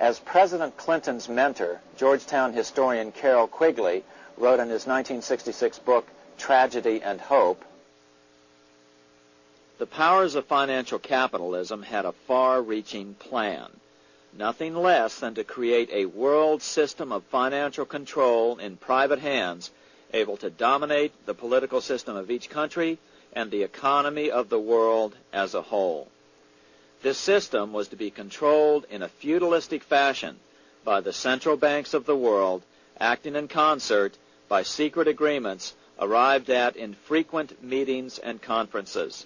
As President Clinton's mentor, Georgetown historian Carroll Quigley, wrote in his 1966 book, Tragedy and Hope, the powers of financial capitalism had a far-reaching plan, nothing less than to create a world system of financial control in private hands, able to dominate the political system of each country and the economy of the world as a whole. This system was to be controlled in a feudalistic fashion by the central banks of the world, acting in concert by secret agreements arrived at in frequent meetings and conferences.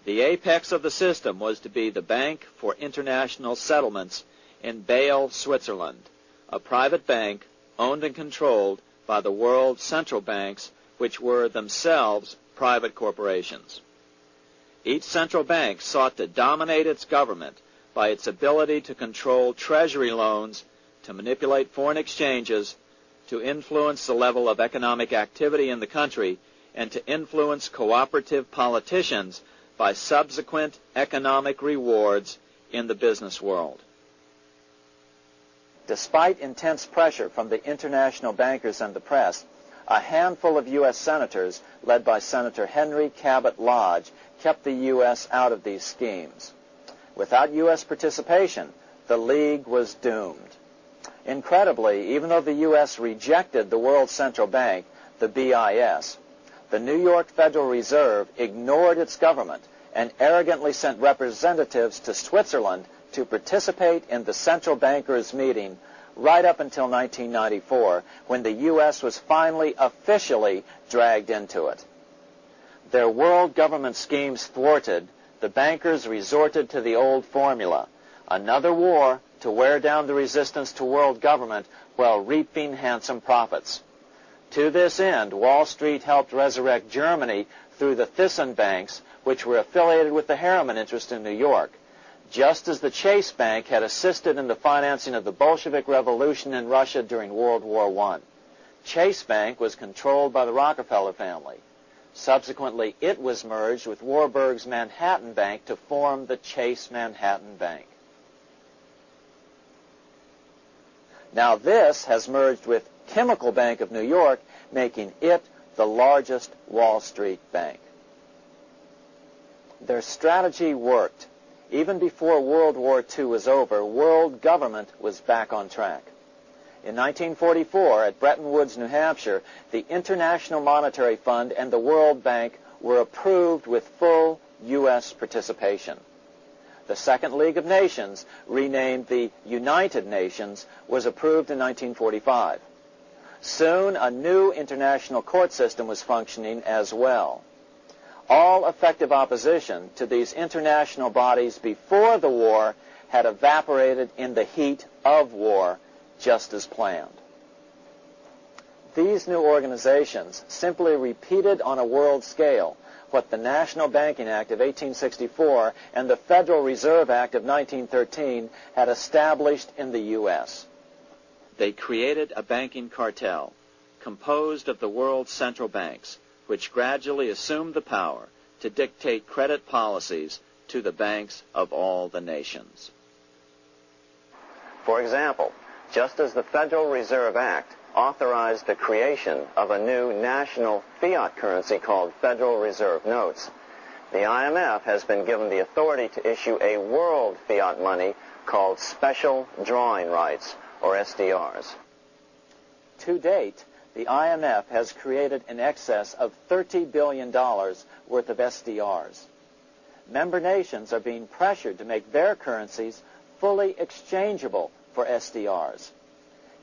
The apex of the system was to be the Bank for International Settlements in Bâle, Switzerland, a private bank owned and controlled by the world central banks, which were themselves private corporations. Each central bank sought to dominate its government by its ability to control treasury loans, to manipulate foreign exchanges, to influence the level of economic activity in the country, and to influence cooperative politicians by subsequent economic rewards in the business world. Despite intense pressure from the international bankers and the press, a handful of U.S. senators, led by Senator Henry Cabot Lodge, kept the U.S. out of these schemes. Without U.S. participation, the League was doomed. Incredibly, even though the U.S. rejected the World Central Bank, the BIS, the New York Federal Reserve ignored its government and arrogantly sent representatives to Switzerland to participate in the central bankers' meeting right up until 1994, when the U.S. was finally officially dragged into it. Their world government schemes thwarted, the bankers resorted to the old formula, another war to wear down the resistance to world government while reaping handsome profits. To this end, Wall Street helped resurrect Germany through the Thyssen banks, which were affiliated with the Harriman interest in New York, just as the Chase Bank had assisted in the financing of the Bolshevik Revolution in Russia during World War I. Chase Bank was controlled by the Rockefeller family. Subsequently, it was merged with Warburg's Manhattan Bank to form the Chase Manhattan Bank. Now this has merged with Chemical Bank of New York, making it the largest Wall Street bank. Their strategy worked. Even before World War II was over, world government was back on track. In 1944, at Bretton Woods, New Hampshire, the International Monetary Fund and the World Bank were approved with full U.S. participation. The Second League of Nations, renamed the United Nations, was approved in 1945. Soon, a new international court system was functioning as well. All effective opposition to these international bodies before the war had evaporated in the heat of war, just as planned. These new organizations simply repeated on a world scale what the National Banking Act of 1864 and the Federal Reserve Act of 1913 had established in the U.S. They created a banking cartel composed of the world's central banks, which gradually assumed the power to dictate credit policies to the banks of all the nations. For example, just as the Federal Reserve Act authorized the creation of a new national fiat currency called Federal Reserve Notes, the IMF has been given the authority to issue a world fiat money called Special Drawing Rights, or SDRs. To date, the IMF has created in excess of $30 billion worth of SDRs. Member nations are being pressured to make their currencies fully exchangeable for SDRs.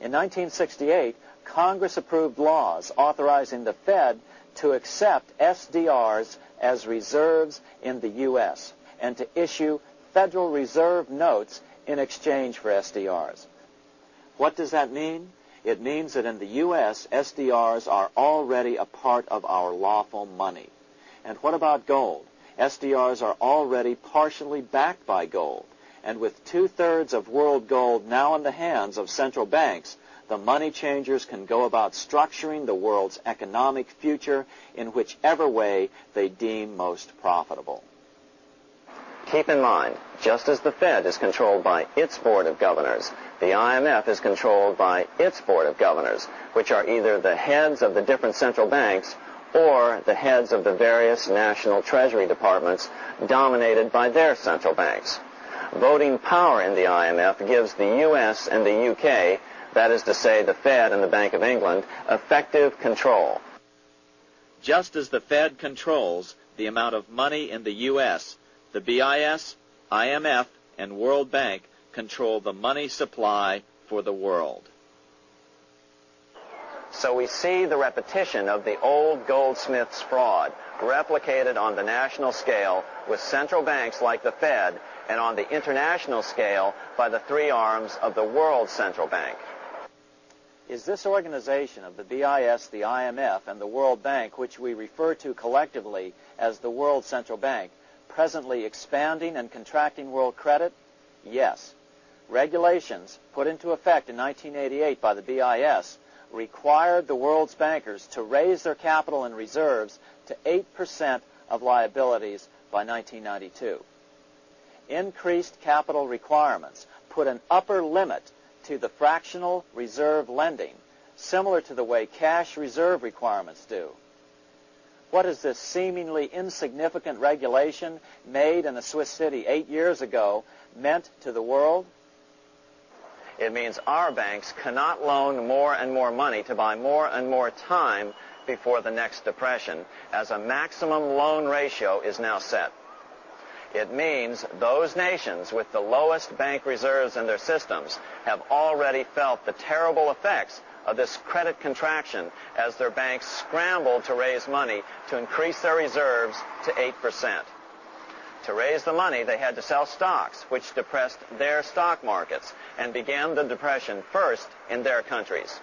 In 1968, Congress approved laws authorizing the Fed to accept SDRs as reserves in the U.S. and to issue Federal Reserve notes in exchange for SDRs. What does that mean? It means that in the U.S., SDRs are already a part of our lawful money. And what about gold? SDRs are already partially backed by gold. And with two-thirds of world gold now in the hands of central banks, the money changers can go about structuring the world's economic future in whichever way they deem most profitable. Keep in mind, just as the Fed is controlled by its board of governors, the IMF is controlled by its board of governors, which are either the heads of the different central banks or the heads of the various national treasury departments dominated by their central banks. Voting power in the IMF gives the U.S. and the UK, that is to say the Fed and the Bank of England, effective control. Just as the Fed controls the amount of money in the U.S., the BIS, IMF, and World Bank control the money supply for the world. So we see the repetition of the old goldsmith's fraud replicated on the national scale with central banks like the Fed and on the international scale by the three arms of the world central bank. Is this organization of the BIS, the IMF, and the World Bank, which we refer to collectively as the World Central Bank, presently expanding and contracting world credit? Yes. Regulations put into effect in 1988 by the BIS required the world's bankers to raise their capital and reserves to 8% of liabilities by 1992. Increased capital requirements put an upper limit to the fractional reserve lending, similar to the way cash reserve requirements do. What has this seemingly insignificant regulation made in a Swiss city 8 years ago meant to the world? It means our banks cannot loan more and more money to buy more and more time before the next depression, as a maximum loan ratio is now set. It means those nations with the lowest bank reserves in their systems have already felt the terrible effects of this credit contraction as their banks scrambled to raise money to increase their reserves to 8%. To raise the money, they had to sell stocks, which depressed their stock markets and began the depression first in their countries.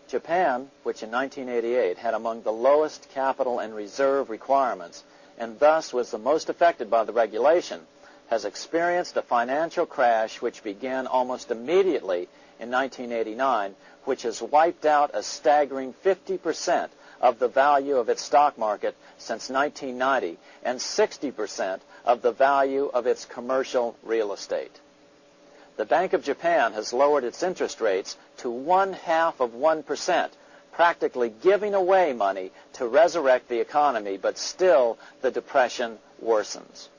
Japan, which in 1988 had among the lowest capital and reserve requirements, and thus was the most affected by the regulation, has experienced a financial crash which began almost immediately in 1989, which has wiped out a staggering 50% of the value of its stock market since 1990 and 60% of the value of its commercial real estate. The Bank of Japan has lowered its interest rates to 0.5%, practically giving away money to resurrect the economy, but still the depression worsens.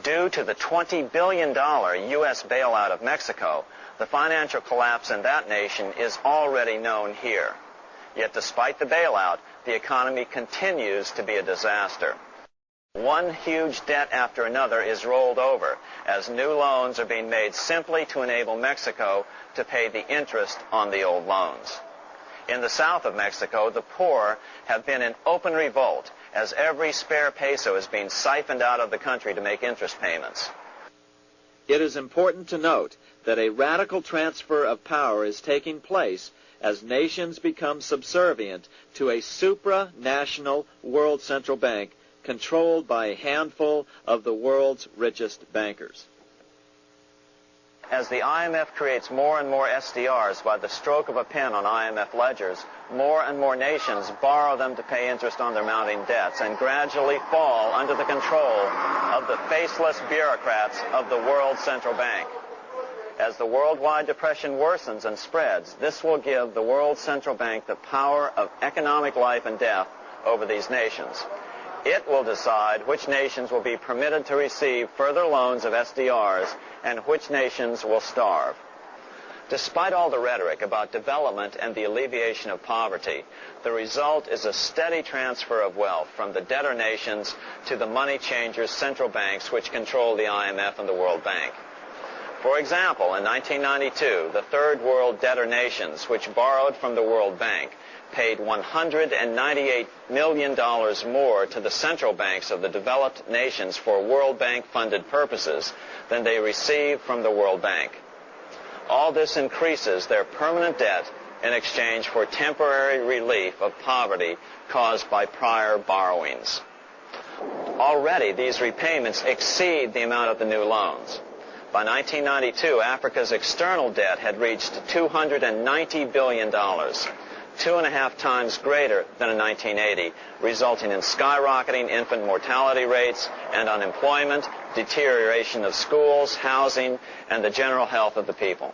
Due to the $20 billion U.S. bailout of Mexico, the financial collapse in that nation is already known here. Yet despite the bailout, the economy continues to be a disaster. One huge debt after another is rolled over as new loans are being made simply to enable Mexico to pay the interest on the old loans. In the south of Mexico, the poor have been in open revolt as every spare peso is being siphoned out of the country to make interest payments. It is important to note that a radical transfer of power is taking place as nations become subservient to a supranational world central bank controlled by a handful of the world's richest bankers. As the IMF creates more and more SDRs by the stroke of a pen on IMF ledgers, more and more nations borrow them to pay interest on their mounting debts and gradually fall under the control of the faceless bureaucrats of the World Central Bank. As the worldwide depression worsens and spreads, this will give the World Central Bank the power of economic life and death over these nations. It will decide which nations will be permitted to receive further loans of SDRs and which nations will starve. Despite all the rhetoric about development and the alleviation of poverty, the result is a steady transfer of wealth from the debtor nations to the money changers' central banks which control the IMF and the World Bank. For example, in 1992, the Third World debtor nations, which borrowed from the World Bank, paid $198 million more to the central banks of the developed nations for World Bank-funded purposes than they received from the World Bank. All this increases their permanent debt in exchange for temporary relief of poverty caused by prior borrowings. Already, these repayments exceed the amount of the new loans. By 1992, Africa's external debt had reached $290 billion. 2.5 times greater than in 1980, resulting in skyrocketing infant mortality rates and unemployment, deterioration of schools, housing, and the general health of the people.